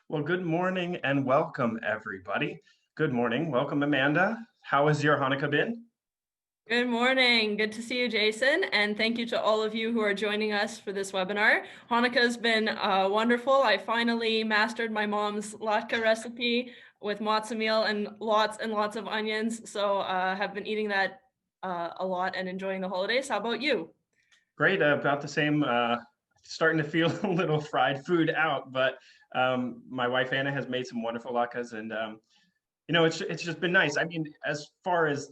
Well, good morning and welcome, everybody. Good morning. Welcome, Amanda. How has your Hanukkah been? Good morning. Good to see you, Jason. And thank you to all of you who are joining us for this webinar. Hanukkah's been wonderful. I finally mastered my mom's latke recipe with matzah meal and lots of onions. So have been eating that a lot and enjoying the holidays. How about you? Great. About the same. Starting to feel a little fried food out, but my wife Anna has made some wonderful latkes, and it's just been nice. I mean, as far as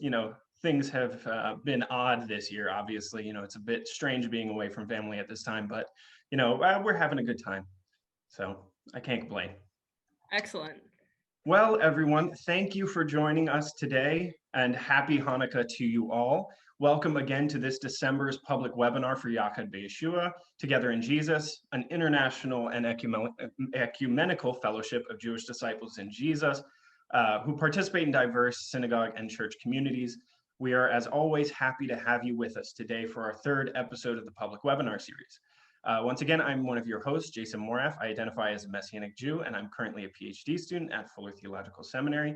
things have been odd this year. Obviously, it's a bit strange being away from family at this time, but we're having a good time, so I can't complain. Excellent. Well, everyone, thank you for joining us today, and happy Hanukkah to you all. Welcome again to this December's public webinar for Yachad BeYeshua, Together in Jesus, an international and ecumenical fellowship of Jewish disciples in Jesus who participate in diverse synagogue and church communities. We are, as always, happy to have you with us today for our third episode of the public webinar series. Once again, I'm one of your hosts, Jason Moraff. I identify as a Messianic Jew, and I'm currently a PhD student at Fuller Theological Seminary.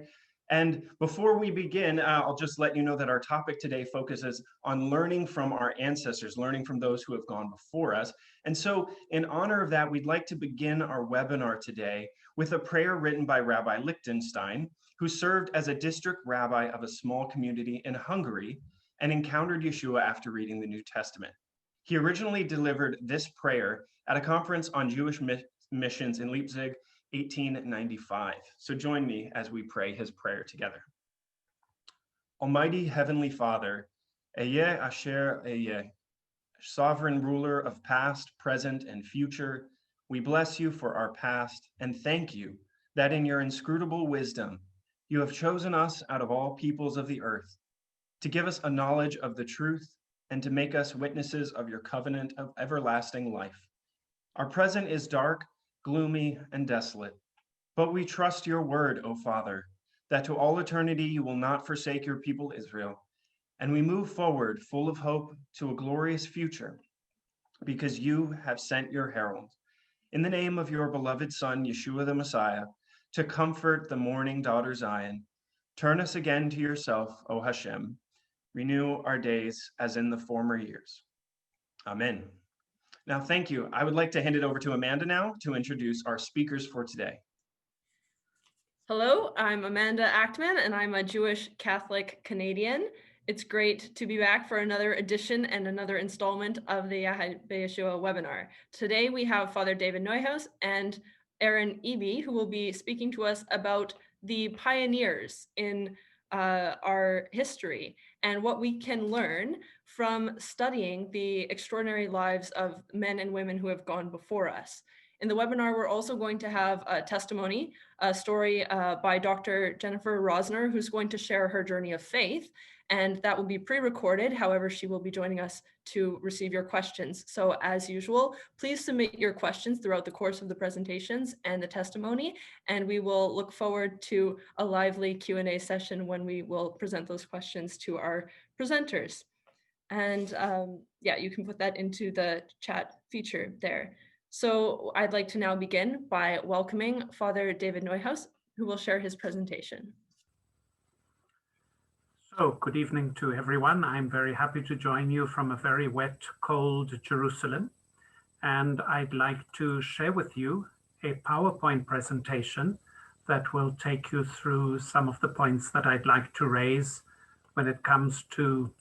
And before we begin, I'll just let you know that our topic today focuses on learning from our ancestors, learning from those who have gone before us. And so in honor of that, we'd like to begin our webinar today with a prayer written by Rabbi Lichtenstein, who served as a district rabbi of a small community in Hungary and encountered Yeshua after reading the New Testament. He originally delivered this prayer at a conference on Jewish missions in Leipzig, 1895. So join me as we pray his prayer together. Almighty Heavenly Father, Eyeh Asher Eyeh, sovereign ruler of past, present, and future, we bless you for our past and thank you that in your inscrutable wisdom, you have chosen us out of all peoples of the earth to give us a knowledge of the truth and to make us witnesses of your covenant of everlasting life. Our present is dark, gloomy, and desolate, but we trust your word, O Father, that to all eternity you will not forsake your people Israel, and we move forward full of hope to a glorious future, because you have sent your herald, in the name of your beloved Son, Yeshua the Messiah, to comfort the mourning daughter Zion. Turn us again to yourself, O Hashem. Renew our days as in the former years. Amen. Now, thank you. I would like to hand it over to Amanda now to introduce our speakers for today. Hello, I'm Amanda Achtman, and I'm a Jewish Catholic Canadian. It's great to be back for another edition and another installment of the Yachad BeYeshua webinar. Today we have Father David Neuhaus and Aaron Eby, who will be speaking to us about the pioneers in our history and what we can learn from studying the extraordinary lives of men and women who have gone before us. In the webinar, we're also going to have a testimony, a story by Dr. Jennifer Rosner, who's going to share her journey of faith, and that will be pre-recorded. However, she will be joining us to receive your questions. So as usual, please submit your questions throughout the course of the presentations and the testimony, and we will look forward to a lively Q&A session when we will present those questions to our presenters. And yeah, you can put that into the chat feature there. So I'd like to now begin by welcoming Father David Neuhaus, who will share his presentation. So, good evening to everyone. I'm very happy to join you from a very wet, cold Jerusalem. And I'd like to share with you a PowerPoint presentation that will take you through some of the points that I'd like to raise when it comes to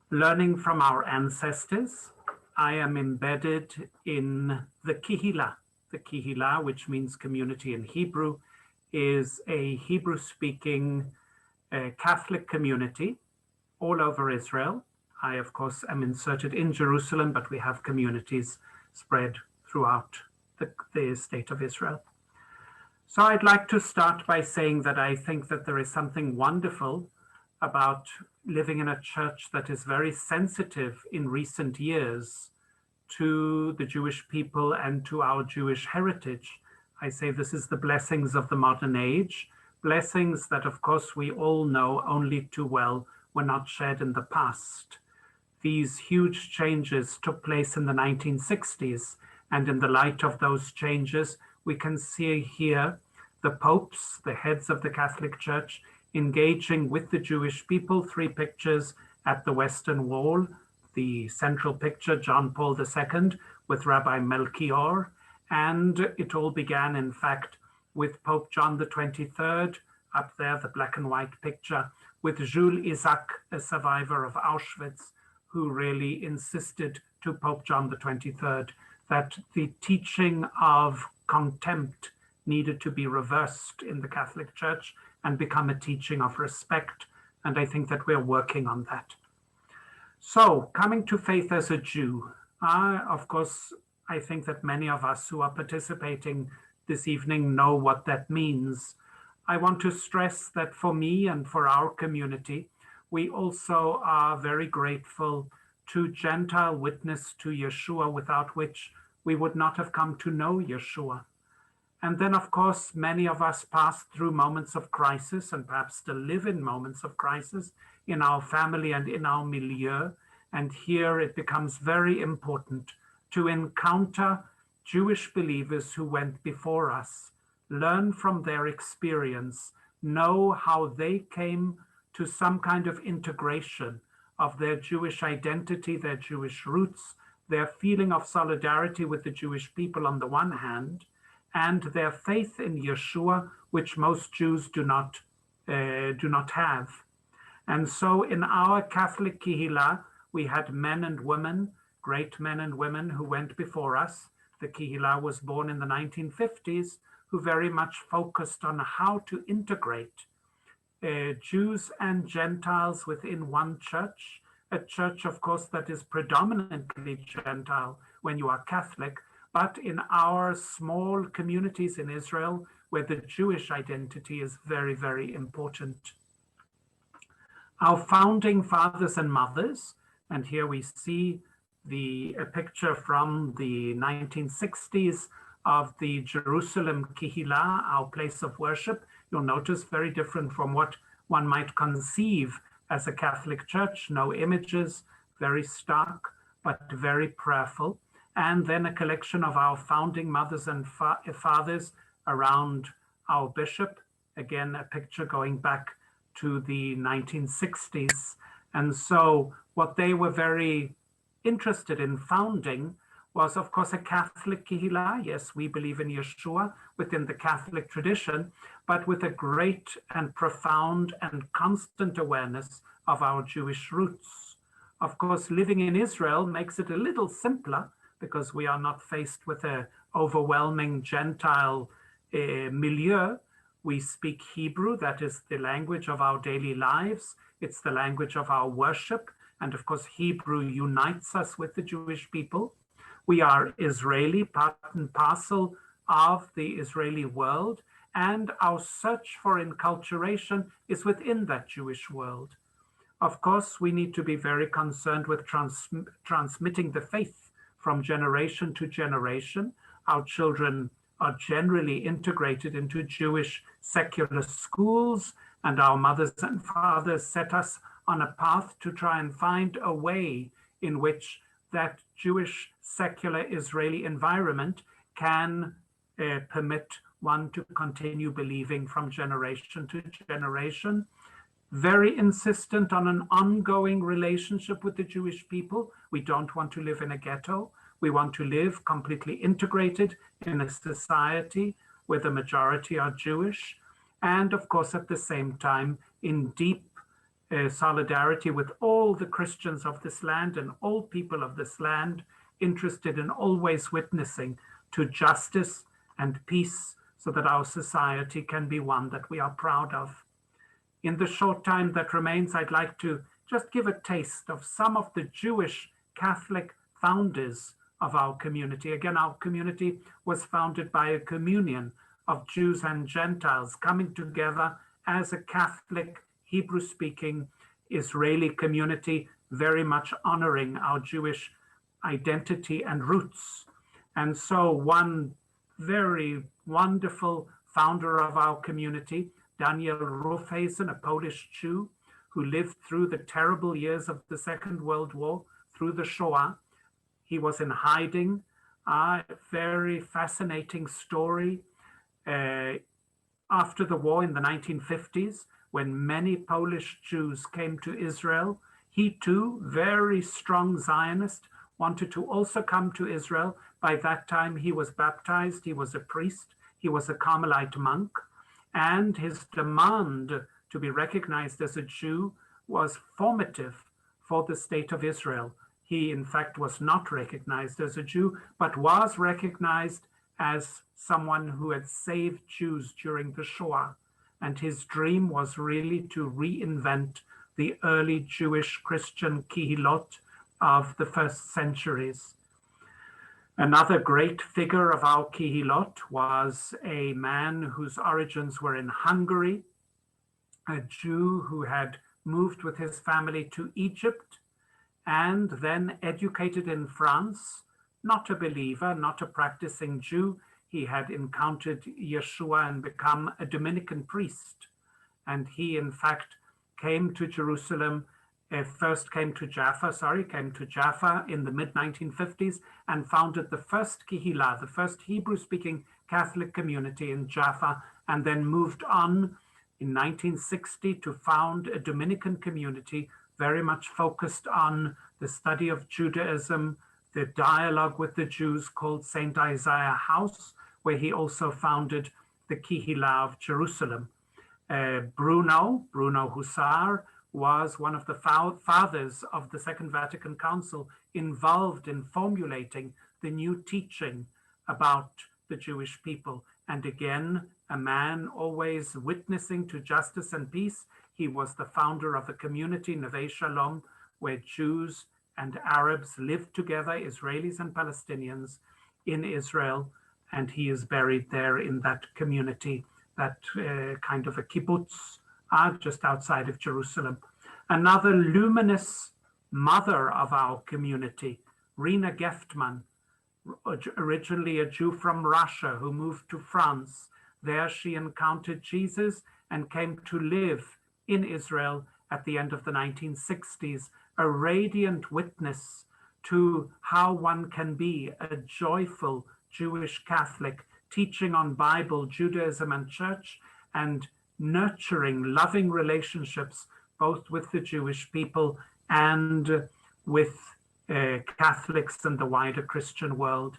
learning from our ancestors. I am embedded in the Kihila. The Kihila, which means community in Hebrew, is a Hebrew-speaking Catholic community all over Israel. I, of course, am inserted in Jerusalem, but we have communities spread throughout the state of Israel. So I'd like to start by saying that I think that there is something wonderful about living in a church that is very sensitive in recent years to the Jewish people and to our Jewish heritage. I say this is the blessings of the modern age, blessings that, of course, we all know only too well were not shared in the past. These huge changes took place in the 1960s, and in the light of those changes, we can see here the popes, the heads of the Catholic Church, engaging with the Jewish people. 3 pictures at the Western Wall. The central picture, John Paul II, with Rabbi Melchior. And it all began, in fact, with Pope John the 23rd, up there, the black and white picture, with Jules Isaac, a survivor of Auschwitz, who really insisted to Pope John the 23rd that the teaching of contempt needed to be reversed in the Catholic Church and become a teaching of respect. And I think that we're working on that. So, coming to faith as a Jew, of course, I think that many of us who are participating this evening know what that means. I want to stress that for me and for our community, we also are very grateful to Gentile witness to Yeshua, without which we would not have come to know Yeshua. And then, of course, many of us pass through moments of crisis and perhaps still live in moments of crisis in our family and in our milieu. And here it becomes very important to encounter Jewish believers who went before us, learn from their experience, know how they came to some kind of integration of their Jewish identity, their Jewish roots, their feeling of solidarity with the Jewish people on the one hand, and their faith in Yeshua, which most Jews do not have. And so in our Catholic Kehillah, we had men and women, great men and women who went before us. The Kehillah was born in the 1950s, who very much focused on how to integrate Jews and Gentiles within one church, a church, of course, that is predominantly Gentile when you are Catholic, but in our small communities in Israel, where the Jewish identity is very, very important. Our founding fathers and mothers, and here we see a picture from the 1960s of the Jerusalem Kehillah, our place of worship. You'll notice very different from what one might conceive as a Catholic church. No images, very stark, but very prayerful. And then a collection of our founding mothers and fathers around our bishop. Again, a picture going back to the 1960s. And so what they were very interested in founding was, of course, a Catholic Kehillah. Yes, we believe in Yeshua within the Catholic tradition, but with a great and profound and constant awareness of our Jewish roots. Of course, living in Israel makes it a little simpler because we are not faced with an overwhelming Gentile milieu. We speak Hebrew, that is the language of our daily lives. It's the language of our worship. And of course, Hebrew unites us with the Jewish people. We are Israeli, part and parcel of the Israeli world, and our search for enculturation is within that Jewish world. Of course, we need to be very concerned with transmitting the faith from generation to generation. Our children are generally integrated into Jewish secular schools, and our mothers and fathers set us on a path to try and find a way in which that Jewish secular Israeli environment can permit one to continue believing from generation to generation. Very insistent on an ongoing relationship with the Jewish people. We don't want to live in a ghetto. We want to live completely integrated in a society where the majority are Jewish. And of course, at the same time, in deep solidarity with all the Christians of this land and all people of this land, interested in always witnessing to justice and peace so that our society can be one that we are proud of. In the short time that remains, I'd like to just give a taste of some of the Jewish Catholic founders of our community. Again, our community was founded by a communion of Jews and Gentiles coming together as a Catholic, Hebrew-speaking Israeli community, very much honoring our Jewish identity and roots. And so one very wonderful founder of our community, Daniel Rufhazen, a Polish Jew who lived through the terrible years of the Second World War, through the Shoah. He was in hiding A very fascinating story. After the war in the 1950s, when many Polish Jews came to Israel, he too, very strong Zionist, wanted to also come to Israel. By that time, he was baptized, he was a priest, he was a Carmelite monk, and his demand to be recognized as a Jew was formative for the state of Israel. He, in fact, was not recognized as a Jew, but was recognized as someone who had saved Jews during the Shoah. And his dream was really to reinvent the early Jewish Christian kihilot of the first centuries. Another great figure of our kihilot was a man whose origins were in Hungary, a Jew who had moved with his family to Egypt and then educated in France. Not a believer, not a practicing Jew. He had encountered Yeshua and become a Dominican priest. And he, in fact, came to Jerusalem, came to Jaffa in the mid-1950s and founded the first Kehillah, the first Hebrew-speaking Catholic community in Jaffa, and then moved on in 1960 to found a Dominican community very much focused on the study of Judaism, the dialogue with the Jews called St. Isaiah House, where he also founded the Kehillah of Jerusalem. Bruno Hussar was one of the fathers of the Second Vatican Council, involved in formulating the new teaching about the Jewish people. And again, a man always witnessing to justice and peace. He was the founder of a community, Neve Shalom, where Jews and Arabs lived together, Israelis and Palestinians, in Israel. And he is buried there in that community, that kind of a kibbutz, just outside of Jerusalem. Another luminous mother of our community, Rina Geftman, originally a Jew from Russia who moved to France. There she encountered Jesus and came to live in Israel at the end of the 1960s, a radiant witness to how one can be a joyful Jewish Catholic, teaching on Bible, Judaism, and church, and nurturing loving relationships both with the Jewish people and with Catholics and the wider Christian world.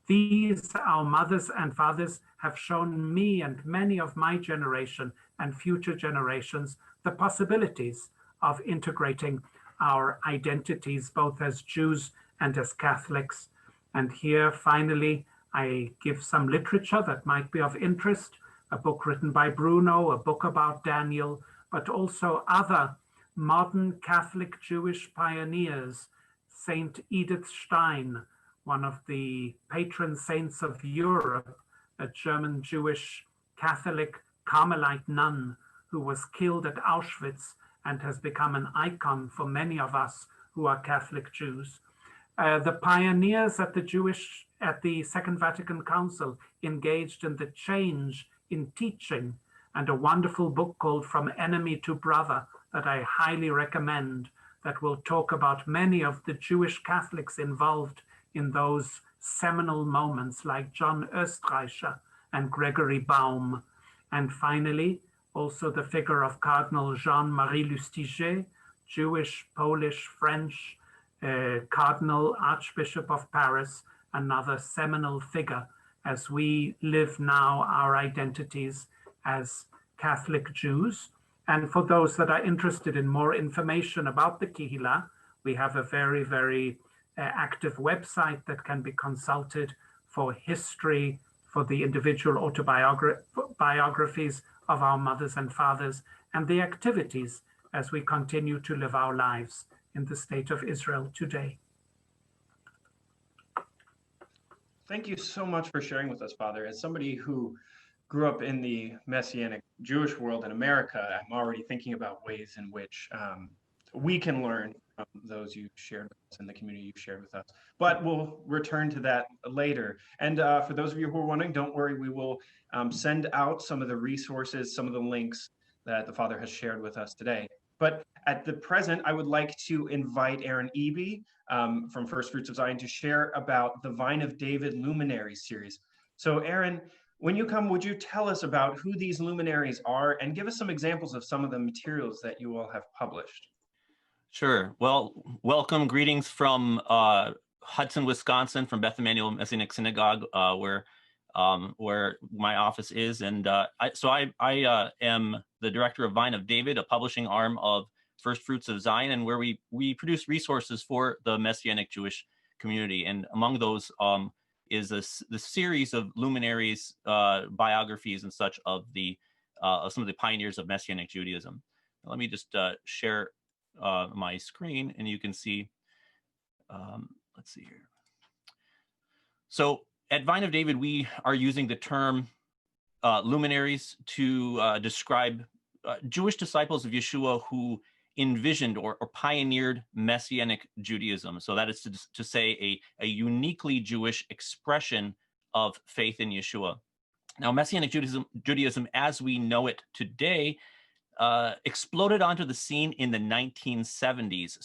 These, our mothers and fathers, have shown me and many of my generation and future generations the possibilities of integrating our identities both as Jews and as Catholics. And here, finally, I give some literature that might be of interest, a book written by Bruno, a book about Daniel, but also other modern Catholic Jewish pioneers, Saint Edith Stein, one of the patron saints of Europe, a German Jewish Catholic Carmelite nun who was killed at Auschwitz and has become an icon for many of us who are Catholic Jews. The pioneers at the Second Vatican Council engaged in the change in teaching, and a wonderful book called From Enemy to Brother that I highly recommend, that will talk about many of the Jewish Catholics involved in those seminal moments, like John Österreicher and Gregory Baum. And finally, also the figure of Cardinal Jean-Marie Lustiger, Jewish, Polish, French, Cardinal Archbishop of Paris, another seminal figure as we live now our identities as Catholic Jews. And for those that are interested in more information about the Kehillah, we have a very, very active website that can be consulted for history, for the individual autobiographies of our mothers and fathers, and the activities as we continue to live our lives in the state of Israel today. Thank you so much for sharing with us, Father. As somebody who grew up in the Messianic Jewish world in America, I'm already thinking about ways in which we can learn from those you shared with us and the community you shared with us. But we'll return to that later. And for those of you who are wondering, don't worry, we will send out some of the resources, some of the links that the Father has shared with us today. But At the present, I would like to invite Aaron Eby from First Fruits of Zion to share about the Vine of David Luminary series. So Aaron, when you come, would you tell us about who these luminaries are and give us some examples of some of the materials that you all have published? Sure. Well, welcome. Greetings from Hudson, Wisconsin, from Beth Emanuel Messianic Synagogue, where my office is. And I am the director of Vine of David, a publishing arm of First Fruits of Zion, and where we produce resources for the Messianic Jewish community. And among those is the series of luminaries, biographies and such of some of the pioneers of Messianic Judaism. Let me just share my screen, and you can see, let's see here. So at Vine of David, we are using the term luminaries to describe Jewish disciples of Yeshua who envisioned or pioneered Messianic Judaism. So that is to say a uniquely Jewish expression of faith in Yeshua. Now, Messianic Judaism as we know it today exploded onto the scene in the 1970s.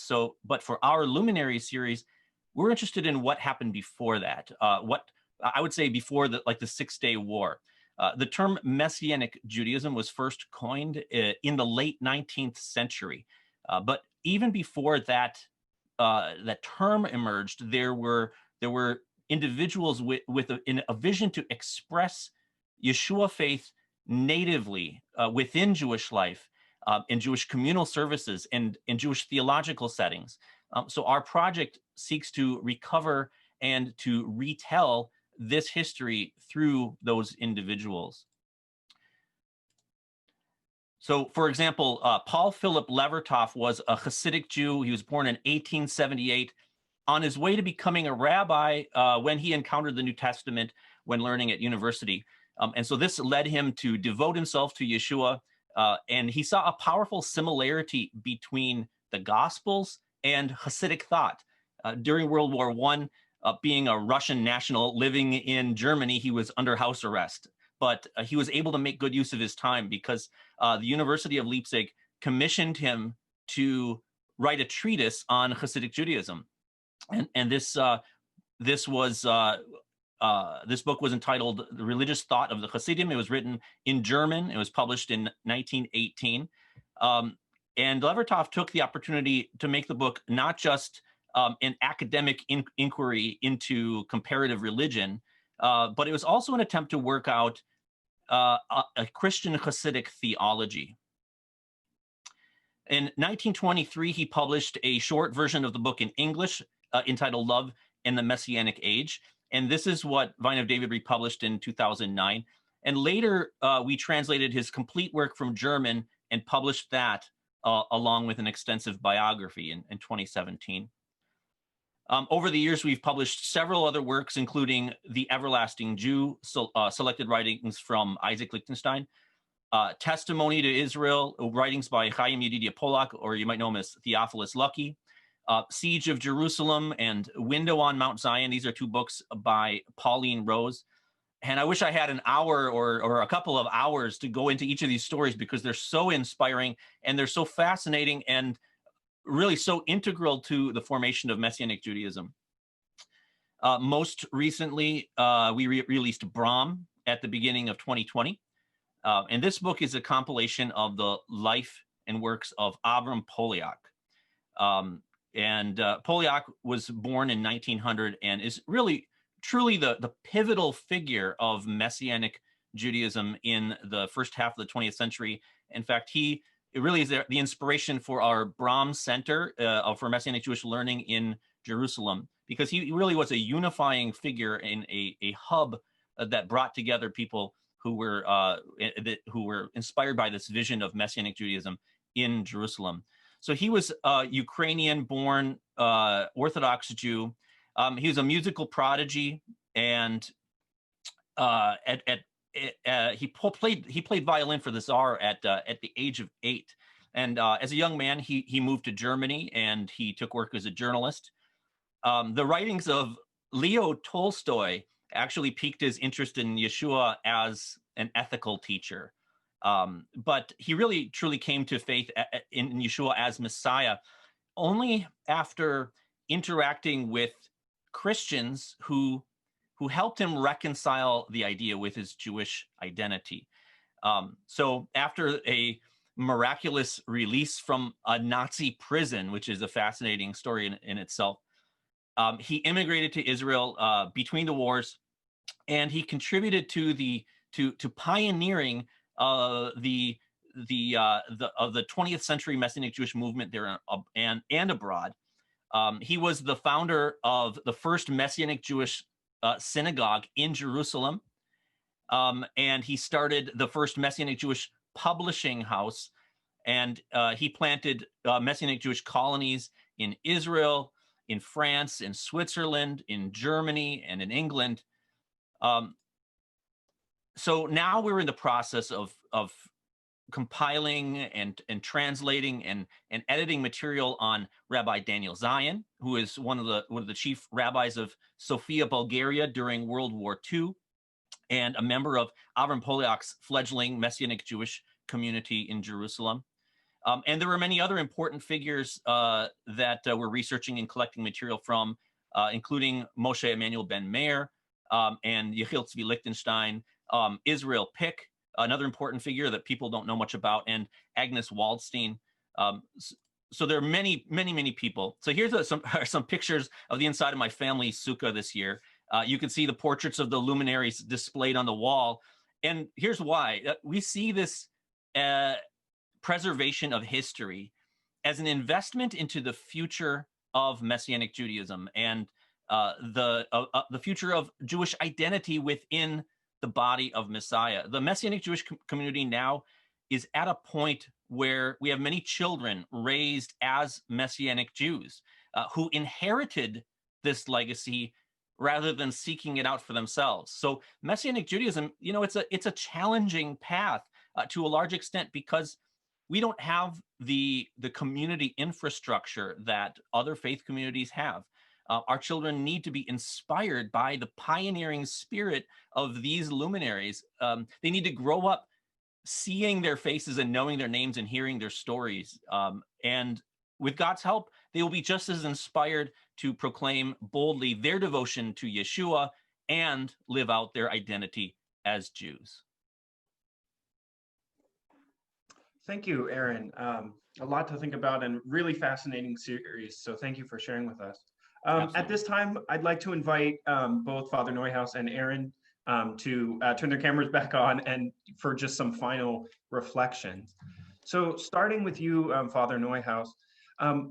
But for our Luminary series, we're interested in what happened before that. What I would say before the 6-Day War. The term Messianic Judaism was first coined in the late 19th century. But even before that term emerged, there were individuals with a vision to express Yeshua faith natively within Jewish life, in Jewish communal services, and in Jewish theological settings. So our project seeks to recover and to retell this history through those individuals. So, for example, Paul Philip Levertoff was a Hasidic Jew. He was born in 1878. On his way to becoming a rabbi, when he encountered the New Testament when learning at university. And so this led him to devote himself to Yeshua. And he saw a powerful similarity between the Gospels and Hasidic thought. During World War I, being a Russian national living in Germany, he was under house arrest. But he was able to make good use of his time because the University of Leipzig commissioned him to write a treatise on Hasidic Judaism. And this book was entitled The Religious Thought of the Hasidim. It was written in German. It was published in 1918. And Levertoff took the opportunity to make the book not just an academic inquiry into comparative religion, but it was also an attempt to work out a Christian Hasidic theology. In 1923, he published a short version of the book in English entitled Love in the Messianic Age. And this is what Vine of David republished in 2009. And later, we translated his complete work from German and published that along with an extensive biography in 2017. Over the years, we've published several other works, including The Everlasting Jew, selected writings from Isaac Lichtenstein, Testimony to Israel, writings by Chaim Yedidia Poljak, or you might know him as Theophilus Lucky, Siege of Jerusalem, and Window on Mount Zion. These are two books by Pauline Rose. And I wish I had an hour or a couple of hours to go into each of these stories because they're so inspiring and they're so fascinating and really so integral to the formation of Messianic Judaism. Most recently, we released Brahm at the beginning of 2020. And this book is a compilation of the life and works of Abram Poljak. Poljak was born in 1900 and is really, truly the pivotal figure of Messianic Judaism in the first half of the 20th century. In fact, it really is the inspiration for our Brahm Center for Messianic Jewish Learning in Jerusalem, because he really was a unifying figure in a hub that brought together people who were inspired by this vision of Messianic Judaism in Jerusalem. So he was a Ukrainian-born Orthodox Jew. He was a musical prodigy, and he played violin for the Tsar at the age of 8. And as a young man, he moved to Germany and he took work as a journalist. The writings of Leo Tolstoy actually piqued his interest in Yeshua as an ethical teacher. But he really truly came to faith in Yeshua as Messiah only after interacting with Christians who helped him reconcile the idea with his Jewish identity. So after a miraculous release from a Nazi prison, which is a fascinating story in itself, he immigrated to Israel between the wars, and he contributed to pioneering the 20th century Messianic Jewish movement there and abroad. He was the founder of the first Messianic Jewish synagogue in Jerusalem, and he started the first Messianic Jewish publishing house, and he planted Messianic Jewish colonies in Israel, in France, in Switzerland, in Germany, and in England. So now we're in the process of compiling and translating and editing material on Rabbi Daniel Zion, who is one of the chief rabbis of Sofia, Bulgaria during World War II, and a member of Abram Poljak's fledgling Messianic Jewish community in Jerusalem. And there were many other important figures that we're researching and collecting material from, including Moshe Emanuel Ben Meir and Yechiel Tzvi Lichtenstein, Israel Pick, another important figure that people don't know much about, and Agnes Waldstein. So there are many, many, many people. So here's some pictures of the inside of my family sukkah this year. You can see the portraits of the luminaries displayed on the wall. And here's why. We see this preservation of history as an investment into the future of Messianic Judaism and the future of Jewish identity within the body of Messiah. The Messianic Jewish community now is at a point where we have many children raised as Messianic Jews who inherited this legacy rather than seeking it out for themselves. So Messianic Judaism, it's a challenging path to a large extent because we don't have the community infrastructure that other faith communities have. Our children need to be inspired by the pioneering spirit of these luminaries. They need to grow up seeing their faces and knowing their names and hearing their stories. And with God's help, they will be just as inspired to proclaim boldly their devotion to Yeshua and live out their identity as Jews. Thank you, Aaron. A lot to think about and really fascinating series. So thank you for sharing with us. At this time, I'd like to invite both Father Neuhaus and Aaron to turn their cameras back on and for just some final reflections. So starting with you, Father Neuhaus,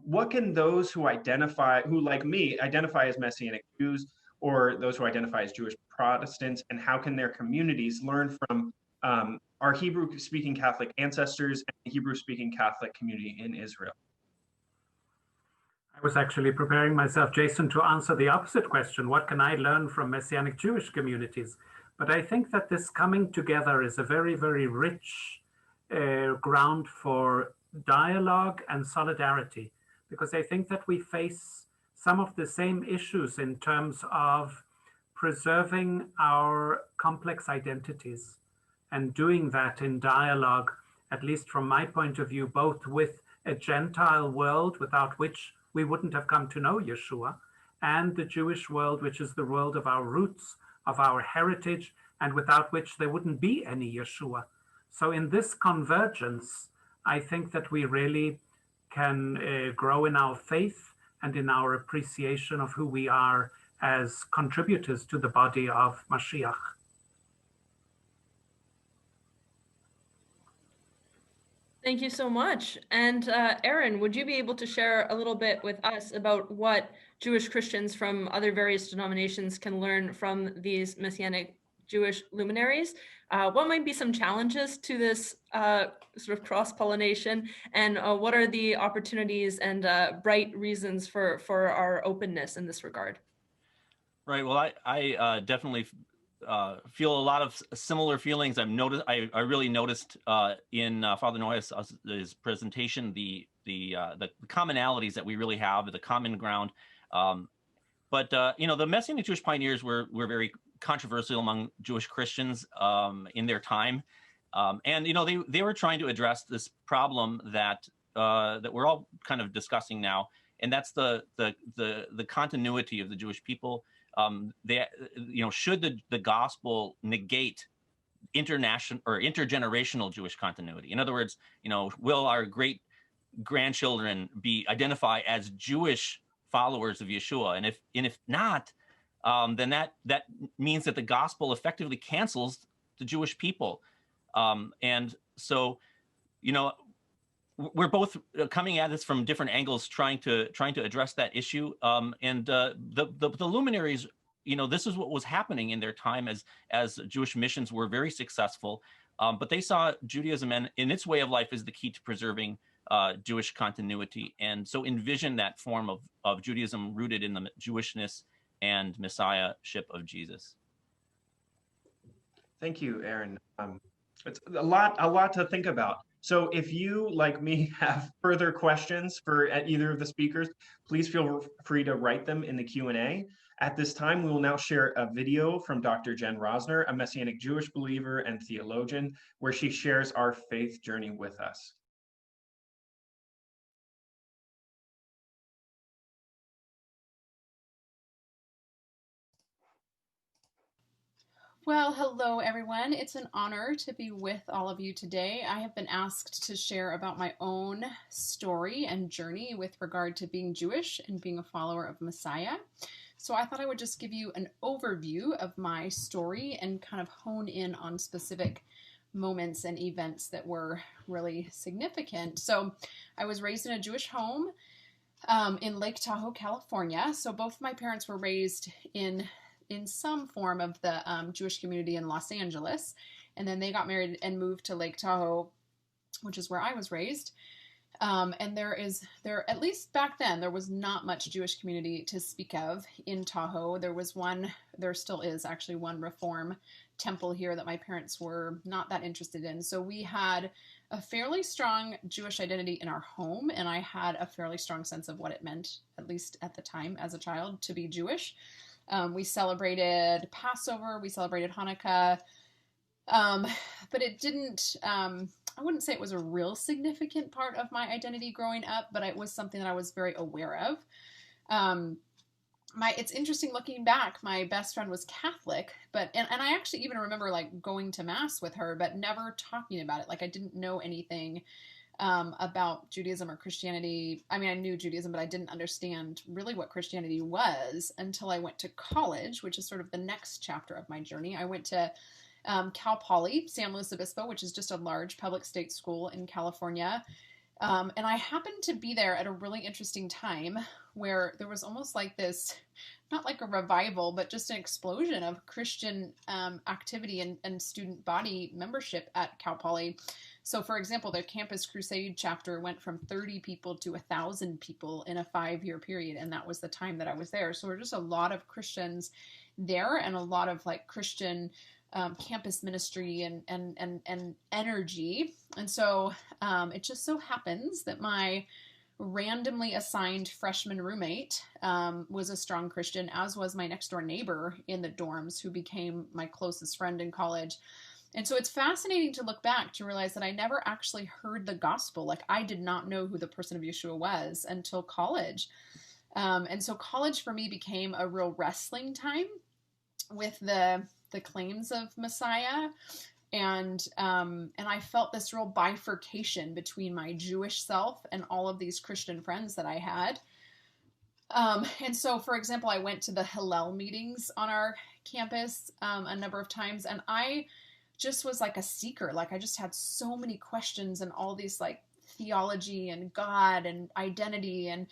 what can those who like me, identify as Messianic Jews, or those who identify as Jewish Protestants, and how can their communities learn from our Hebrew-speaking Catholic ancestors and the Hebrew-speaking Catholic community in Israel? I was actually preparing myself, Jason, to answer the opposite question. What can I learn from Messianic Jewish communities? But I think that this coming together is a very, very rich ground for dialogue and solidarity, because I think that we face some of the same issues in terms of preserving our complex identities and doing that in dialogue, at least from my point of view, both with a Gentile world without which we wouldn't have come to know Yeshua, and the Jewish world, which is the world of our roots, of our heritage, and without which there wouldn't be any Yeshua. So in this convergence, I think that we really can grow in our faith and in our appreciation of who we are as contributors to the body of Mashiach. Thank you so much. And Aaron, would you be able to share a little bit with us about what Jewish Christians from other various denominations can learn from these Messianic Jewish luminaries? What might be some challenges to this sort of cross-pollination, and what are the opportunities and bright reasons for our openness in this regard? Right. Well, I definitely feel a lot of similar feelings. I really noticed in Father Neuhaus' presentation the commonalities that we really have, the common ground. But the Messianic Jewish pioneers were very controversial among Jewish Christians in their time. And they were trying to address this problem that that we're all kind of discussing now, and that's the continuity of the Jewish people. Should the gospel negate international or intergenerational Jewish continuity? In other words, will our great grandchildren identify as Jewish followers of Yeshua? And if not, then that means that the gospel effectively cancels the Jewish people. And so, we're both coming at this from different angles, trying to address that issue. And the luminaries, this is what was happening in their time as Jewish missions were very successful. But they saw Judaism and in its way of life as the key to preserving Jewish continuity, and so envision that form of Judaism rooted in the Jewishness and Messiahship of Jesus. Thank you, Aaron. It's a lot to think about. So if you, like me, have further questions for either of the speakers, please feel free to write them in the Q&A. At this time, we will now share a video from Dr. Jen Rosner, a Messianic Jewish believer and theologian, where she shares our faith journey with us. Well, hello everyone. It's an honor to be with all of you today. I have been asked to share about my own story and journey with regard to being Jewish and being a follower of Messiah. So I thought I would just give you an overview of my story and kind of hone in on specific moments and events that were really significant. So I was raised in a Jewish home in Lake Tahoe, California. So both my parents were raised in some form of the Jewish community in Los Angeles. And then they got married and moved to Lake Tahoe, which is where I was raised. And there, at least back then, there was not much Jewish community to speak of in Tahoe. There still is actually one Reform temple here that my parents were not that interested in. So we had a fairly strong Jewish identity in our home, and I had a fairly strong sense of what it meant, at least at the time as a child, to be Jewish. We celebrated Passover, we celebrated Hanukkah, but it didn't, I wouldn't say it was a real significant part of my identity growing up, but it was something that I was very aware of. It's interesting looking back, my best friend was Catholic, and I actually even remember like going to Mass with her, but never talking about it. Like I didn't know anything about Judaism or Christianity. I mean, I knew Judaism, but I didn't understand really what Christianity was until I went to college, which is sort of the next chapter of my journey. I went to Cal Poly, San Luis Obispo, which is just a large public state school in California. And I happened to be there at a really interesting time where there was almost like this, not like a revival, but just an explosion of Christian activity and student body membership at Cal Poly. So for example, the Campus Crusade chapter went from 30 people to 1,000 people in a 5-year period. And that was the time that I was there. So there were just a lot of Christians there and a lot of like Christian campus ministry and energy. And so it just so happens that my randomly assigned freshman roommate was a strong Christian, as was my next door neighbor in the dorms, who became my closest friend in college. And so it's fascinating to look back to realize that I never actually heard the gospel. Like I did not know who the person of Yeshua was until college. And so college for me became a real wrestling time with the claims of Messiah. And I felt this real bifurcation between my Jewish self and all of these Christian friends that I had. And so, for example, I went to the Hillel meetings on our campus a number of times, and I just was like a seeker. Like I just had so many questions and all these like theology and God and identity, and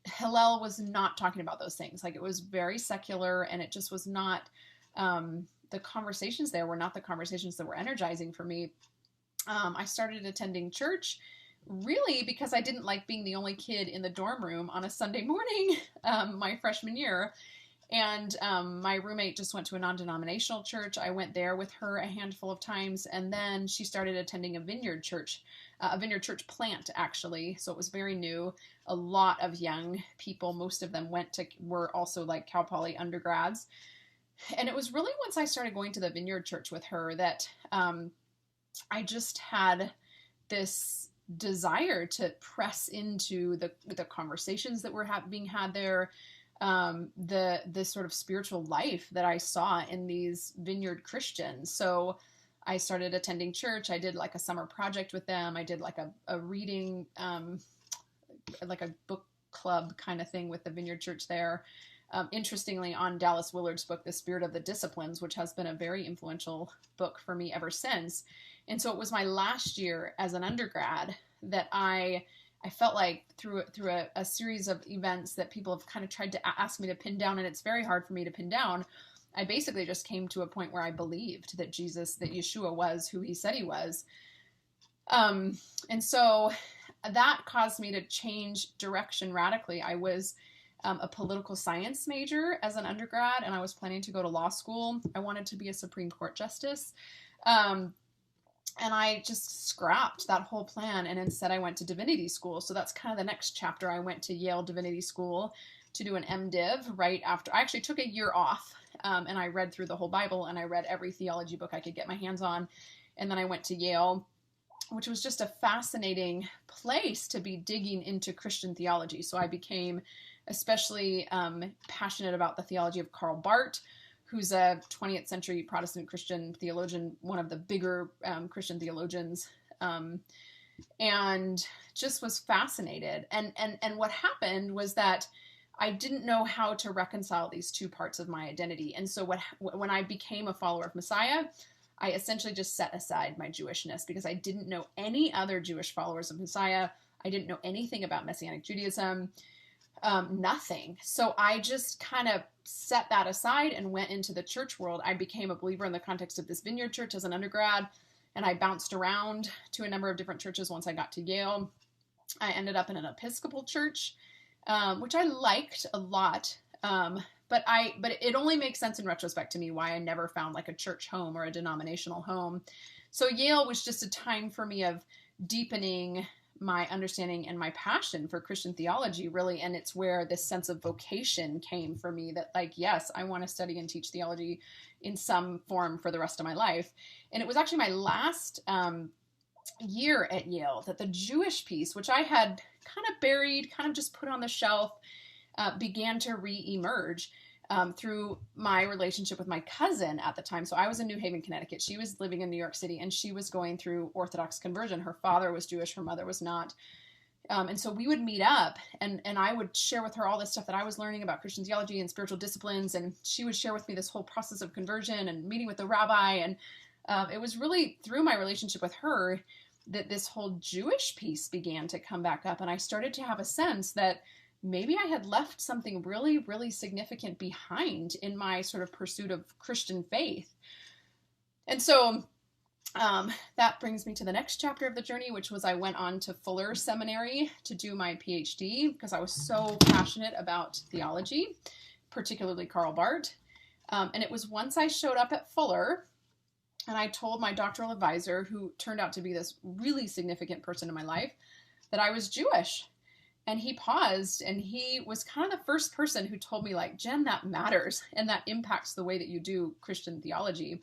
Hillel was not talking about those things. Like it was very secular, and it just was not, the conversations there were not the conversations that were energizing for me. I started attending church really because I didn't like being the only kid in the dorm room on a Sunday morning my freshman year. And my roommate just went to a non-denominational church. I went there with her a handful of times, and then she started attending a vineyard church plant, actually. So it was very new. A lot of young people, most of them were also like Cal Poly undergrads. And it was really once I started going to the vineyard church with her that I just had this desire to press into the conversations that were being had there, the sort of spiritual life that I saw in these vineyard Christians. So I started attending church. I did like a summer project with them. I did like a reading, like a book club kind of thing with the vineyard church there. Interestingly, on Dallas Willard's book, The Spirit of the Disciplines, which has been a very influential book for me ever since. And so it was my last year as an undergrad that I felt like through a series of events that people have kind of tried to ask me to pin down, and it's very hard for me to pin down, I basically just came to a point where I believed that Yeshua was who he said he was. And so that caused me to change direction radically. I was a political science major as an undergrad, and I was planning to go to law school. I wanted to be a Supreme Court justice. And I just scrapped that whole plan, and instead I went to divinity school. So that's kind of the next chapter. I went to Yale Divinity School to do an MDiv right after. I actually took a year off, and I read through the whole Bible, and I read every theology book I could get my hands on. And then I went to Yale, which was just a fascinating place to be digging into Christian theology. So I became especially passionate about the theology of Karl Barth, who's a 20th century Protestant Christian theologian, one of the bigger Christian theologians, and just was fascinated. And what happened was that I didn't know how to reconcile these two parts of my identity. And so when I became a follower of Messiah, I essentially just set aside my Jewishness because I didn't know any other Jewish followers of Messiah. I didn't know anything about Messianic Judaism. Nothing. So I just kind of set that aside and went into the church world. I became a believer in the context of this vineyard church as an undergrad, and I bounced around to a number of different churches once I got to Yale. I ended up in an Episcopal church, which I liked a lot. But it only makes sense in retrospect to me why I never found like a church home or a denominational home. So Yale was just a time for me of deepening my understanding and my passion for Christian theology, really. And it's where this sense of vocation came for me that, like, yes, I want to study and teach theology in some form for the rest of my life. And it was actually my last year at Yale that the Jewish piece, which I had kind of buried, kind of just put on the shelf, began to re-emerge through my relationship with my cousin at the time. So I was in New Haven, Connecticut. She was living in New York City, and she was going through Orthodox conversion. Her father was Jewish, her mother was not. And so we would meet up, and I would share with her all this stuff that I was learning about Christian theology and spiritual disciplines, and she would share with me this whole process of conversion and meeting with the rabbi. And it was really through my relationship with her that this whole Jewish piece began to come back up, and I started to have a sense that maybe I had left something really, really significant behind in my sort of pursuit of Christian faith. And so that brings me to the next chapter of the journey, which was I went on to Fuller Seminary to do my PhD because I was so passionate about theology, particularly Karl Barth. And it was once I showed up at Fuller and I told my doctoral advisor, who turned out to be this really significant person in my life, that I was Jewish. And he paused, and he was kind of the first person who told me, like, Jen, that matters, and that impacts the way that you do Christian theology.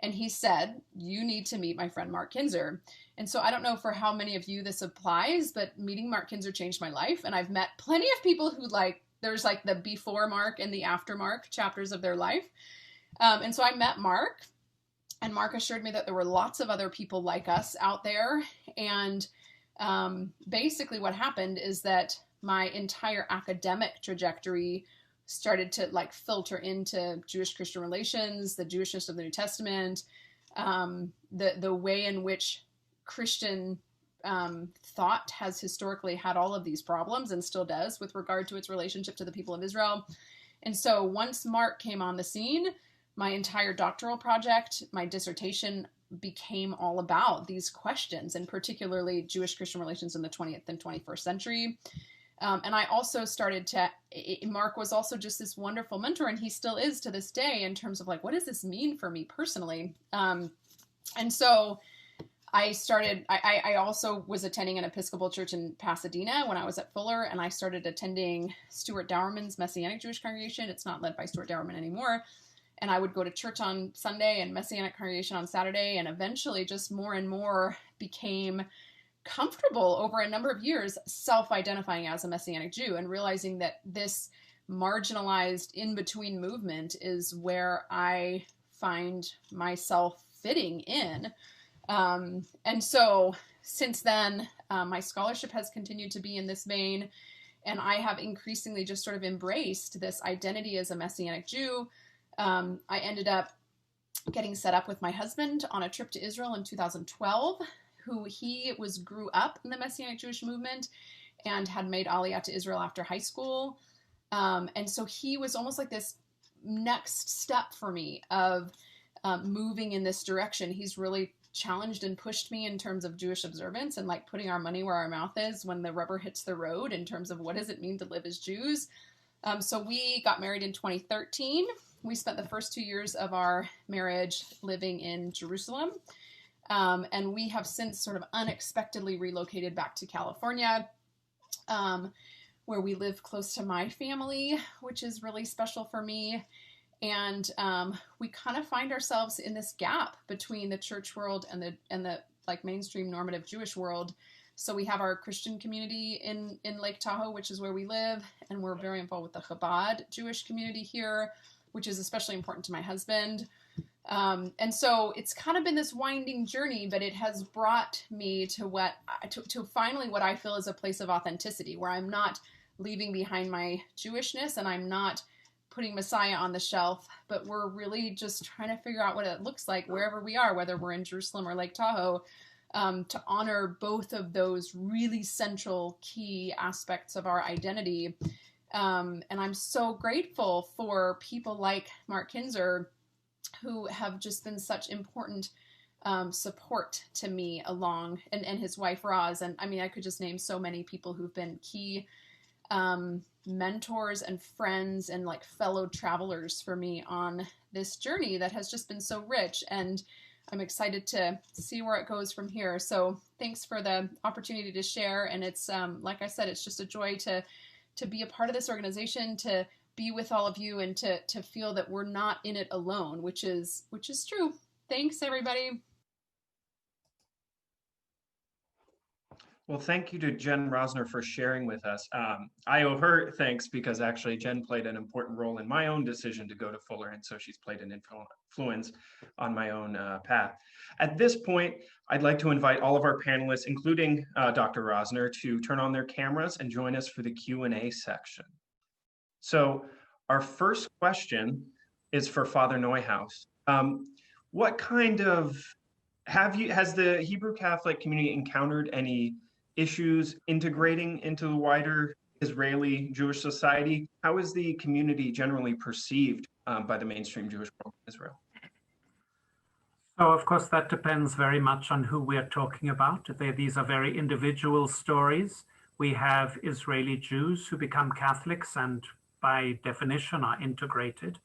And he said, you need to meet my friend Mark Kinzer. And so I don't know for how many of you this applies, but meeting Mark Kinzer changed my life. And I've met plenty of people who, like, there's like the before Mark and the after Mark chapters of their life. And so I met Mark, and Mark assured me that there were lots of other people like us out there. And basically what happened is that my entire academic trajectory started to like filter into Jewish Christian relations, the Jewishness of the New Testament, the way in which Christian thought has historically had all of these problems and still does with regard to its relationship to the people of Israel. And so once Mark came on the scene, my entire doctoral project, my dissertation, became all about these questions, and particularly Jewish Christian relations in the 20th and 21st century. And I also started to, Mark was also just this wonderful mentor, and he still is to this day in terms of like, what does this mean for me personally? And so I also was attending an Episcopal church in Pasadena when I was at Fuller, and I started attending Stuart Dowerman's Messianic Jewish congregation. It's not led by Stuart Dowerman anymore. and I would go to church on Sunday and Messianic congregation on Saturday, and eventually just more and more became comfortable over a number of years self-identifying as a Messianic Jew and realizing that this marginalized in-between movement is where I find myself fitting in. And so since then, my scholarship has continued to be in this vein, and I have increasingly just sort of embraced this identity as a Messianic Jew. I ended up getting set up with my husband on a trip to Israel in 2012, he grew up in the Messianic Jewish movement and had made Aliyah to Israel after high school. And so he was almost like this next step for me of moving in this direction. He's really challenged and pushed me in terms of Jewish observance and like putting our money where our mouth is when the rubber hits the road in terms of what does it mean to live as Jews. So we got married in 2013. We spent the first 2 years of our marriage living in Jerusalem. And we have since sort of unexpectedly relocated back to California, where we live close to my family, which is really special for me. And we kind of find ourselves in this gap between the church world and the like mainstream normative Jewish world. So we have our Christian community in Lake Tahoe, which is where we live, and we're very involved with the Chabad Jewish community here, which is especially important to my husband. And so it's kind of been this winding journey, but it has brought me to finally what I feel is a place of authenticity, where I'm not leaving behind my Jewishness and I'm not putting Messiah on the shelf, but we're really just trying to figure out what it looks like wherever we are, whether we're in Jerusalem or Lake Tahoe, to honor both of those really central key aspects of our identity. And I'm so grateful for people like Mark Kinzer, who have just been such important support to me along, and his wife Roz. And I mean, I could just name so many people who've been key mentors and friends and like fellow travelers for me on this journey that has just been so rich. And I'm excited to see where it goes from here. So thanks for the opportunity to share. And it's, like I said, it's just a joy to be a part of this organization, to be with all of you, and to feel that we're not in it alone, which is true. Thanks, everybody. Well, thank you to Jen Rosner for sharing with us. I owe her thanks because actually Jen played an important role in my own decision to go to Fuller, and so she's played an influence on my own path. At this point, I'd like to invite all of our panelists, including Dr. Rosner, to turn on their cameras and join us for the Q&A section. So our first question is for Father Neuhaus. What kind of, has the Hebrew Catholic community encountered any issues integrating into the wider Israeli Jewish society? How is the community generally perceived by the mainstream Jewish world in Israel? So, of course, that depends very much on who we're talking about. These are very individual stories. We have Israeli Jews who become Catholics and by definition are integrated.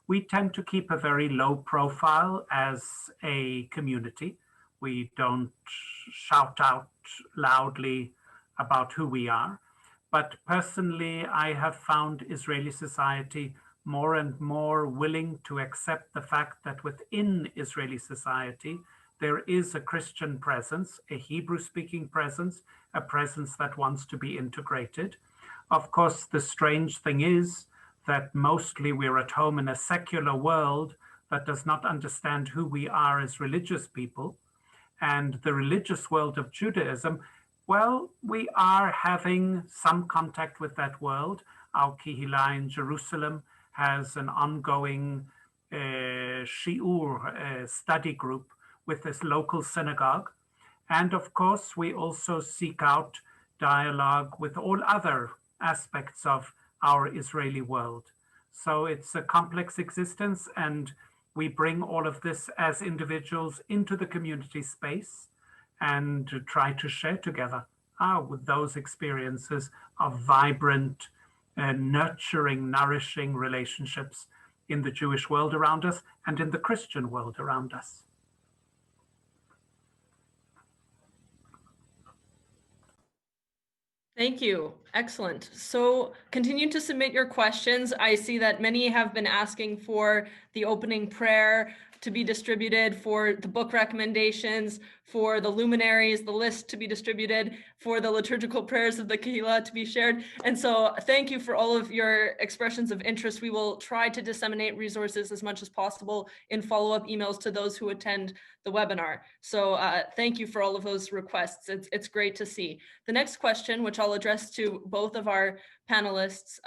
We tend to keep a very low profile as a community. We don't shout out loudly about who we are. But personally, I have found Israeli society more and more willing to accept the fact that within Israeli society, there is a Christian presence, a Hebrew-speaking presence, a presence that wants to be integrated. Of course, the strange thing is that mostly we're at home in a secular world that does not understand who we are as religious people. And the religious world of Judaism, well, we are having some contact with that world. Our Kehillah in Jerusalem has an ongoing shiur study group with this local synagogue. And of course, we also seek out dialogue with all other aspects of our Israeli world. So it's a complex existence, and we bring all of this as individuals into the community space and try to share together with those experiences of vibrant, nurturing, nourishing relationships in the Jewish world around us and in the Christian world around us. Thank you. Excellent. So continue to submit your questions. I see that many have been asking for the opening prayer to be distributed, for the book recommendations, for the luminaries, the list to be distributed, for the liturgical prayers of the Kehillah to be shared. And so thank you for all of your expressions of interest. We will try to disseminate resources as much as possible in follow-up emails to those who attend the webinar. So thank you for all of those requests. It's great to see. The next question, which I'll address to both of our panelists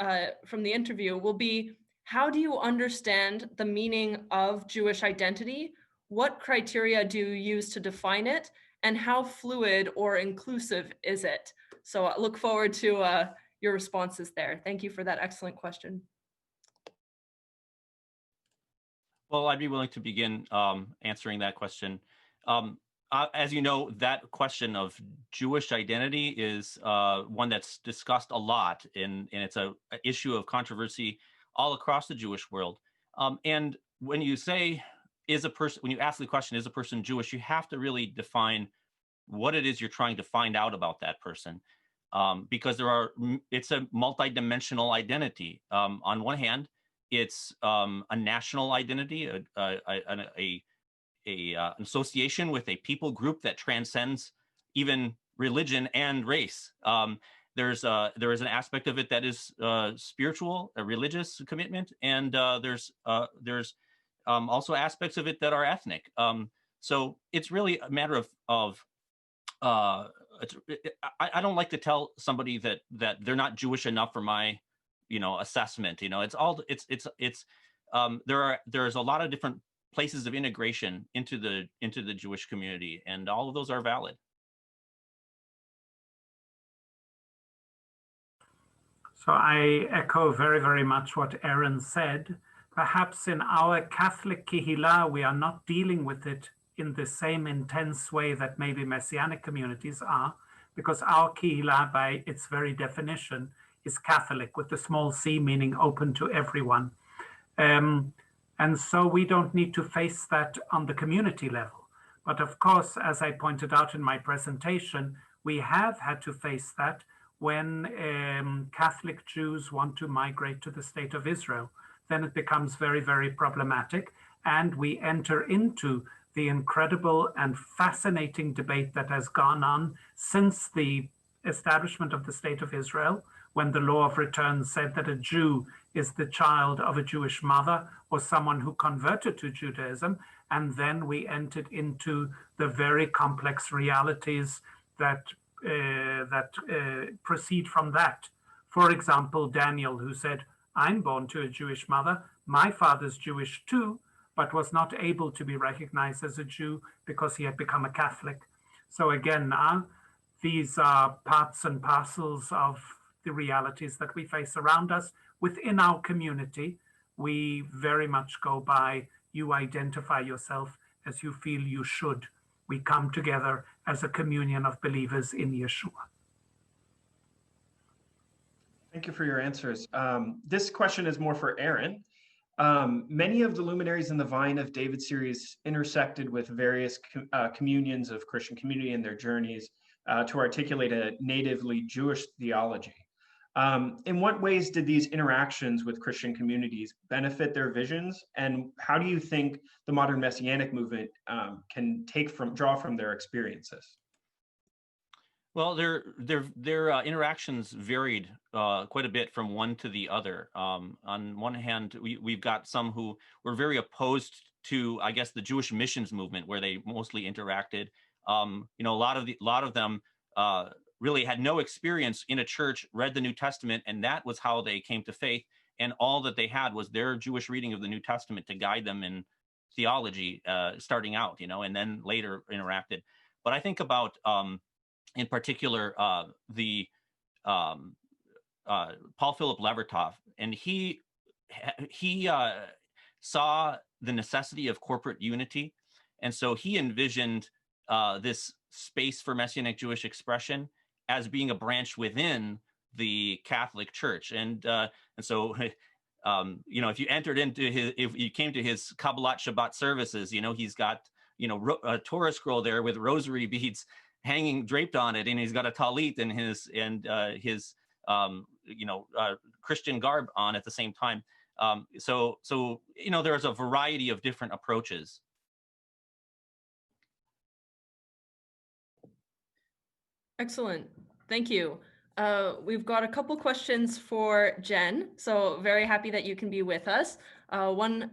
from the interview, will be, how do you understand the meaning of Jewish identity? What criteria do you use to define it? And how fluid or inclusive is it? So I look forward to your responses there. Thank you for that excellent question. Well, I'd be willing to begin answering that question. As you know, that question of Jewish identity is one that's discussed a lot, and it's an issue of controversy all across the Jewish world. And when you say, when you ask the question, is a person Jewish, you have to really define what it is you're trying to find out about that person, because it's a multidimensional identity. On one hand, it's a national identity, an association with a people group that transcends even religion and race. There is an aspect of it that is spiritual, a religious commitment, and there's also aspects of it that are ethnic. So it's really a matter of I don't like to tell somebody that they're not Jewish enough for my assessment. There's a lot of different places of integration into the Jewish community, and all of those are valid. So I echo very, very much what Aaron said. Perhaps in our Catholic Kehillah, we are not dealing with it in the same intense way that maybe Messianic communities are, because our Kehillah, by its very definition, is Catholic, with the small c, meaning open to everyone. And so we don't need to face that on the community level. But of course, as I pointed out in my presentation, we have had to face that when Catholic Jews want to migrate to the state of Israel. Then it becomes very, very problematic. And we enter into the incredible and fascinating debate that has gone on since the establishment of the state of Israel, when the law of return said that a Jew is the child of a Jewish mother or someone who converted to Judaism. And then we entered into the very complex realities that proceed from that. For example, Daniel, who said, I'm born to a Jewish mother, my father's Jewish too, but was not able to be recognized as a Jew because he had become a Catholic. So again, these are parts and parcels of the realities that we face around us. Within our community, we very much go by, you identify yourself as you feel you should. We come together as a communion of believers in Yeshua. Thank you for your answers. This question is more for Aaron. Many of the luminaries in the Vine of David series intersected with various communions of Christian community in their journeys to articulate a natively Jewish theology. In what ways did these interactions with Christian communities benefit their visions, and how do you think the modern Messianic movement can draw from their experiences? Well, their interactions varied quite a bit from one to the other. On one hand, we've got some who were very opposed to, I guess, the Jewish missions movement, where they mostly interacted. A lot of them really had no experience in a church, read the New Testament, and that was how they came to faith. And all that they had was their Jewish reading of the New Testament to guide them in theology, starting out, and then later interacted. But I think about, in particular, the Paul Philip Levertoff, and he saw the necessity of corporate unity, and so he envisioned this space for Messianic Jewish expression as being a branch within the Catholic Church, and so if you entered into if you came to his Kabbalat Shabbat services, he's got a Torah scroll there with rosary beads. hanging draped on it, and he's got a talit and his Christian garb on at the same time. So there's a variety of different approaches. Excellent. Thank you. We've got a couple questions for Jen. So very happy that you can be with us. One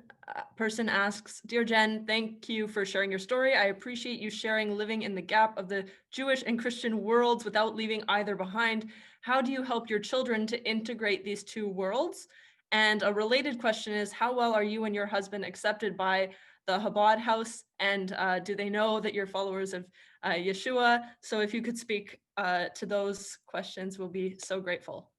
person asks, "Dear Jen, thank you for sharing your story. I appreciate you sharing living in the gap of the Jewish and Christian worlds without leaving either behind. How do you help your children to integrate these two worlds?" And a related question is, how well are you and your husband accepted by the Chabad house? And do they know that you're followers of Yeshua? So if you could speak to those questions, we'll be so grateful.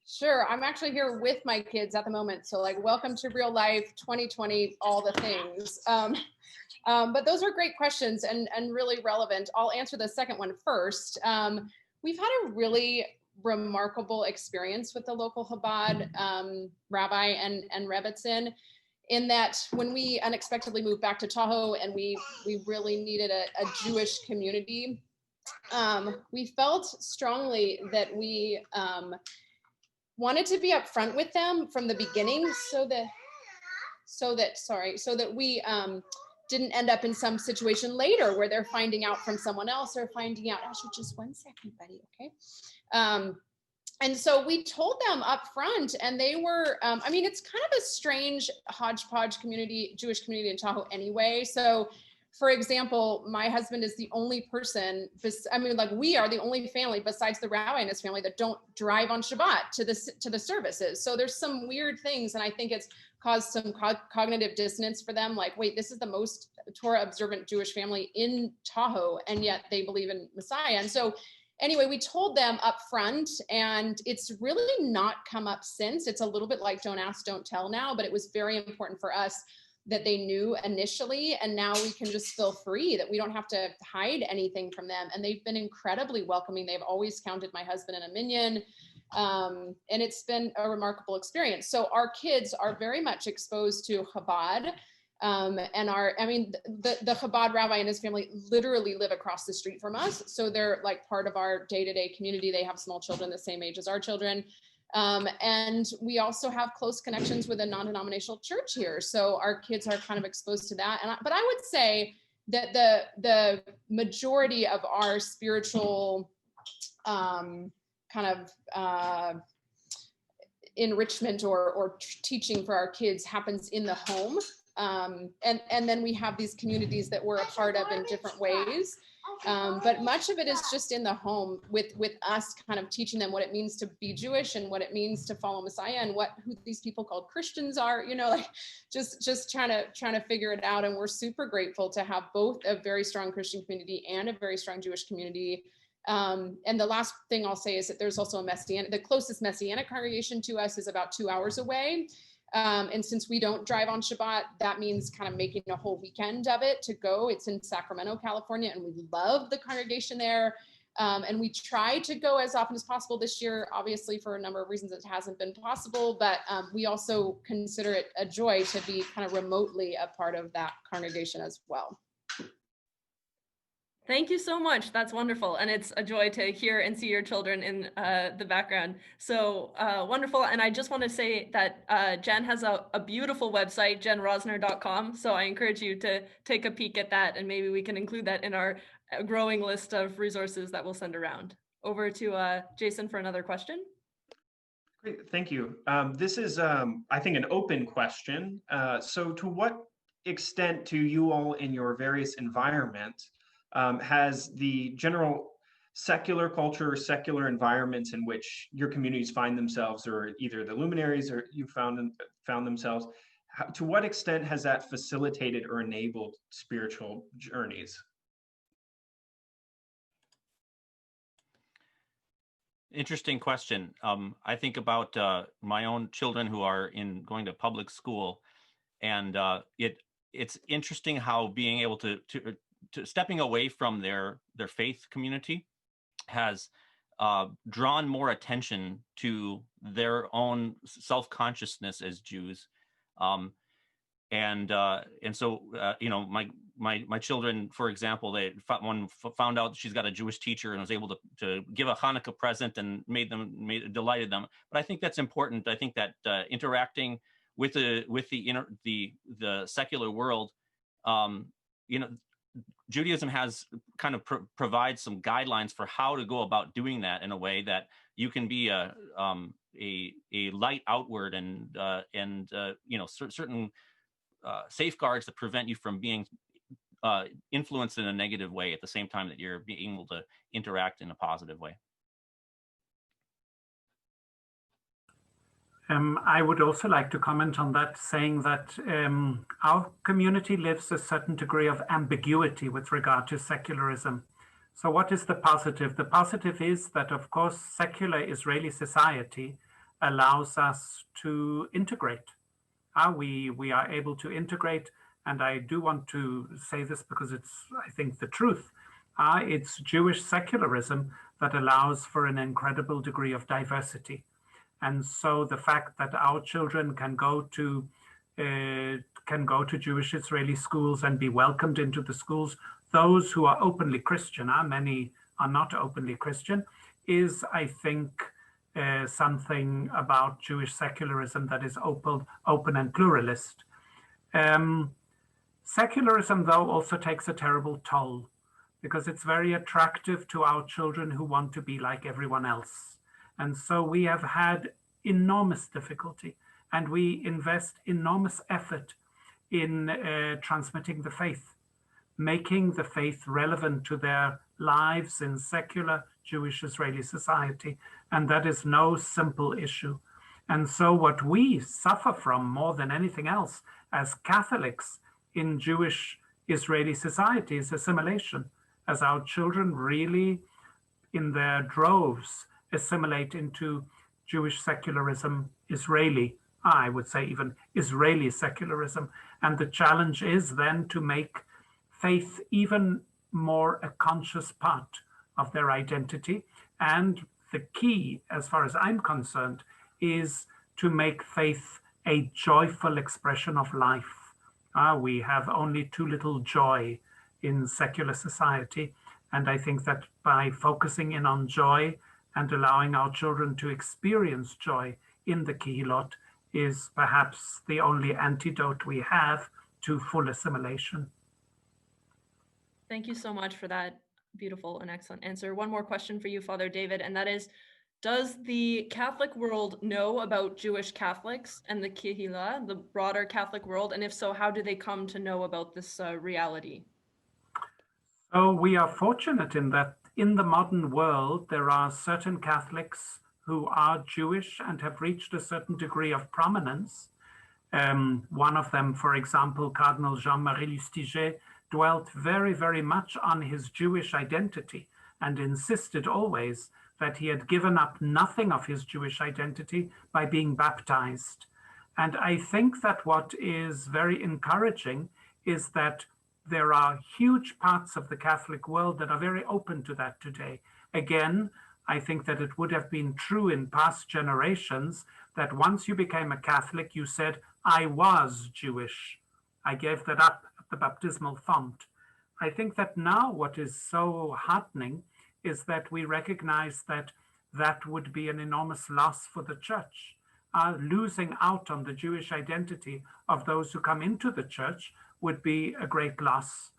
Sure. I'm actually here with my kids at the moment. So like, welcome to real life, 2020, all the things. But those are great questions and really relevant. I'll answer the second one first. We've had a really remarkable experience with the local Chabad rabbi and Rebbitzin, in that when we unexpectedly moved back to Tahoe and we really needed a Jewish community, we felt strongly that we wanted to be upfront with them from the beginning so that we didn't end up in some situation later where they're finding out from someone else or finding out, actually, just one second, buddy, okay? And so we told them up front, and they were, it's kind of a strange hodgepodge community, Jewish community in Tahoe anyway. So for example, my husband is the only person, we are the only family besides the rabbi and his family that don't drive on Shabbat to the services. So there's some weird things, and I think it's caused some cognitive dissonance for them. Like, wait, this is the most Torah observant Jewish family in Tahoe, and yet they believe in Messiah. And so anyway, we told them up front, and it's really not come up since. It's a little bit like don't ask, don't tell now, but it was very important for us that they knew initially, and now we can just feel free that we don't have to hide anything from them. And they've been incredibly welcoming. They've always counted my husband and a minion, and it's been a remarkable experience. So our kids are very much exposed to Chabad, and the Chabad rabbi and his family literally live across the street from us. So they're like part of our day-to-day community. They have small children the same age as our children. And we also have close connections with a non-denominational church here. So our kids are kind of exposed to that. But I would say that the majority of our spiritual enrichment or teaching for our kids happens in the home. And then we have these communities that we're a part of in different ways. But much of it is just in the home with us kind of teaching them what it means to be Jewish and what it means to follow Messiah and who these people called Christians are, just trying to figure it out. And we're super grateful to have both a very strong Christian community and a very strong Jewish community. And the last thing I'll say is that there's also the closest Messianic congregation to us is about 2 hours away. And since we don't drive on Shabbat, that means kind of making a whole weekend of it to go. It's in Sacramento, California, and we love the congregation there. And we try to go as often as possible this year. Obviously, for a number of reasons, it hasn't been possible, but we also consider it a joy to be kind of remotely a part of that congregation as well. Thank you so much. That's wonderful. And it's a joy to hear and see your children in the background. So wonderful. And I just want to say that Jen has a beautiful website, jenrosner.com. So I encourage you to take a peek at that, and maybe we can include that in our growing list of resources that we'll send around. Over to Jason for another question. Great, thank you. This is, I think, an open question. So to what extent do you all in your various environments has the general secular culture or secular environments in which your communities find themselves, or either the luminaries or you found themselves, to what extent has that facilitated or enabled spiritual journeys? Interesting question. I think about my own children who are going to public school, and it's interesting how being able to stepping away from their faith community has drawn more attention to their own self-consciousness as Jews, and so my children, for example, one found out she's got a Jewish teacher and was able to give a Hanukkah present and delighted them. But I think that's important. I think that interacting with the secular world, Judaism has kind of provides some guidelines for how to go about doing that in a way that you can be a light outward and certain safeguards that prevent you from being influenced in a negative way at the same time that you're being able to interact in a positive way. I would also like to comment on that, saying that our community lives a certain degree of ambiguity with regard to secularism. So what is the positive? The positive is that, of course, secular Israeli society allows us to integrate. We are able to integrate, and I do want to say this because it's, I think, the truth. It's Jewish secularism that allows for an incredible degree of diversity. And so the fact that our children can go to Jewish Israeli schools and be welcomed into the schools, those who are openly Christian, many are not openly Christian, is, I think, something about Jewish secularism that is open and pluralist. Secularism, though, also takes a terrible toll because it's very attractive to our children who want to be like everyone else. And so we have had enormous difficulty, and we invest enormous effort in transmitting the faith, making the faith relevant to their lives in secular Jewish Israeli society. And that is no simple issue. And so what we suffer from more than anything else as Catholics in Jewish Israeli society is assimilation, as our children really in their droves assimilate into Jewish secularism, I would say even Israeli secularism. And the challenge is then to make faith even more a conscious part of their identity. And the key, as far as I'm concerned, is to make faith a joyful expression of life. We have only too little joy in secular society. And I think that by focusing in on joy and allowing our children to experience joy in the Kehilot is perhaps the only antidote we have to full assimilation. Thank you so much for that beautiful and excellent answer. One more question for you, Father David, and that is, does the Catholic world know about Jewish Catholics and the Kehillah, the broader Catholic world? And if so, how do they come to know about this reality? So we are fortunate in that in the modern world, there are certain Catholics who are Jewish and have reached a certain degree of prominence. One of them, for example, Cardinal Jean-Marie Lustiger, dwelt very, very much on his Jewish identity and insisted always that he had given up nothing of his Jewish identity by being baptized. And I think that what is very encouraging is that there are huge parts of the Catholic world that are very open to that today. Again, I think that it would have been true in past generations that once you became a Catholic, you said, I was Jewish. I gave that up at the baptismal font. I think that now what is so heartening is that we recognize that that would be an enormous loss for the church. Losing out on the Jewish identity of those who come into the church would be a great loss.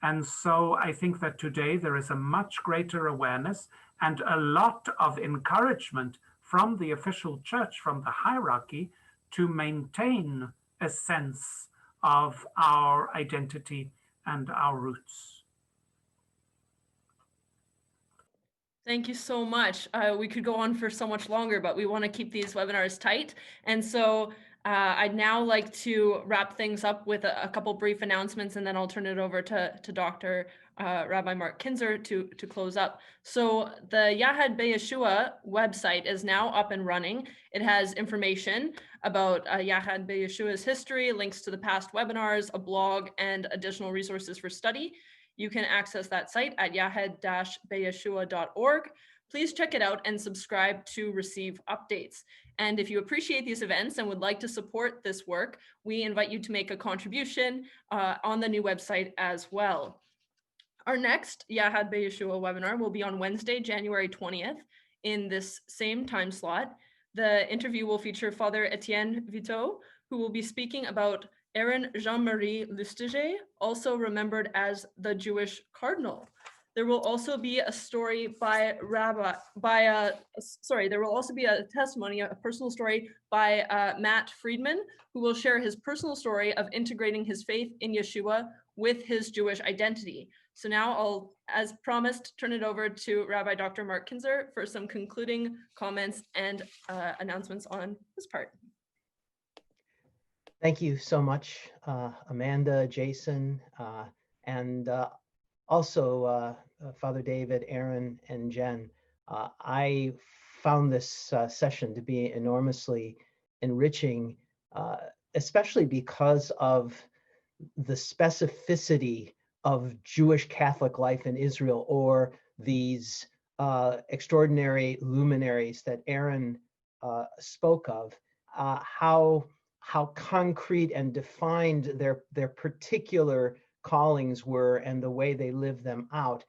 And so I think that today there is a much greater awareness and a lot of encouragement from the official church, from the hierarchy, to maintain a sense of our identity and our roots. Thank you so much. We could go on for so much longer, but we want to keep these webinars tight. And so I'd now like to wrap things up with a couple brief announcements, and then I'll turn it over to Dr. Rabbi Mark Kinzer to close up. So the Yachad BeYeshua website is now up and running. It has information about Yachad BeYeshua's history, links to the past webinars, a blog, and additional resources for study. You can access that site at yachad-beyeshua.org. Please check it out and subscribe to receive updates. And if you appreciate these events and would like to support this work, we invite you to make a contribution on the new website as well. Our next Yachad BeYeshua webinar will be on Wednesday, January 20th in this same time slot. The interview will feature Father Etienne Viteau, who will be speaking about Aaron Jean-Marie Lustiger, also remembered as the Jewish cardinal. There will also be a story there will also be a testimony, a personal story by Matt Friedman, who will share his personal story of integrating his faith in Yeshua with his Jewish identity. So now I'll, as promised, turn it over to Rabbi Dr. Mark Kinzer for some concluding comments and announcements on his part. Thank you so much, Amanda, Jason, and also Father David, Aaron, and Jen. I found this session to be enormously enriching, especially because of the specificity of Jewish Catholic life in Israel, or these extraordinary luminaries that Aaron spoke of, how concrete and defined their particular callings were and the way they lived them out.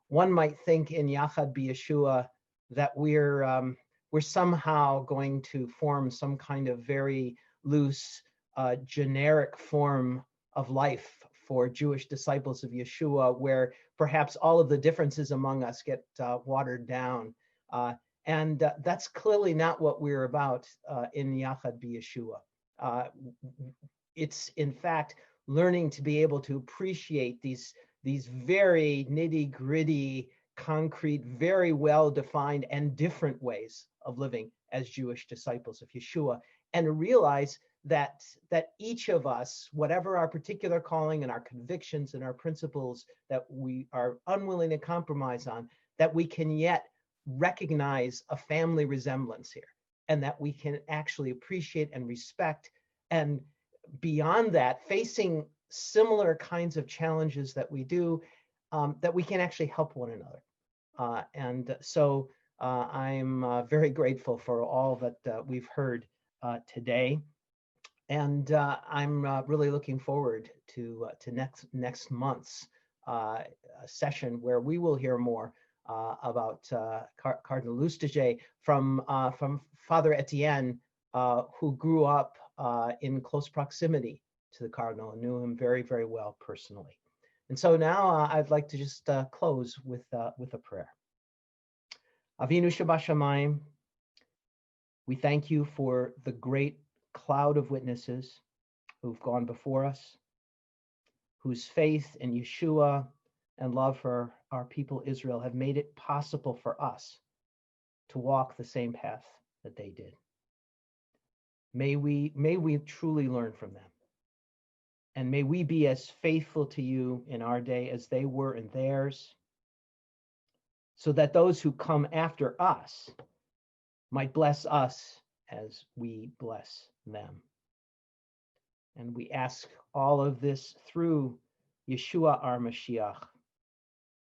One might think in Yachad BeYeshua that we're somehow going to form some kind of very loose, generic form of life for Jewish disciples of Yeshua, where perhaps all of the differences among us get watered down. And that's clearly not what we're about in Yachad BeYeshua. It's in fact learning to be able to appreciate these very nitty-gritty, concrete, very well-defined and different ways of living as Jewish disciples of Yeshua, and realize that each of us, whatever our particular calling and our convictions and our principles that we are unwilling to compromise on, that we can yet recognize a family resemblance here, and that we can actually appreciate and respect, and beyond that, facing similar kinds of challenges that we do, that we can actually help one another. And so I'm very grateful for all that we've heard today. And I'm really looking forward to next month's session, where we will hear more about Cardinal Lustiger from Father Etienne, who grew up in close proximity to the Cardinal and knew him very, very well personally. And so now I'd like to just close with a prayer. Avinu Shabashamayim, we thank you for the great cloud of witnesses who've gone before us, whose faith in Yeshua and love for our people Israel have made it possible for us to walk the same path that they did. May we truly learn from them. And may we be as faithful to you in our day as they were in theirs, so that those who come after us might bless us as we bless them. And we ask all of this through Yeshua our Mashiach,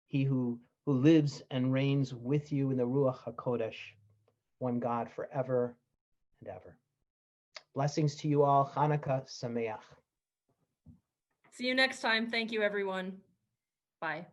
he who lives and reigns with you in the Ruach HaKodesh, one God forever and ever. Blessings to you all. Hanukkah Sameach. See you next time. Thank you, everyone. Bye.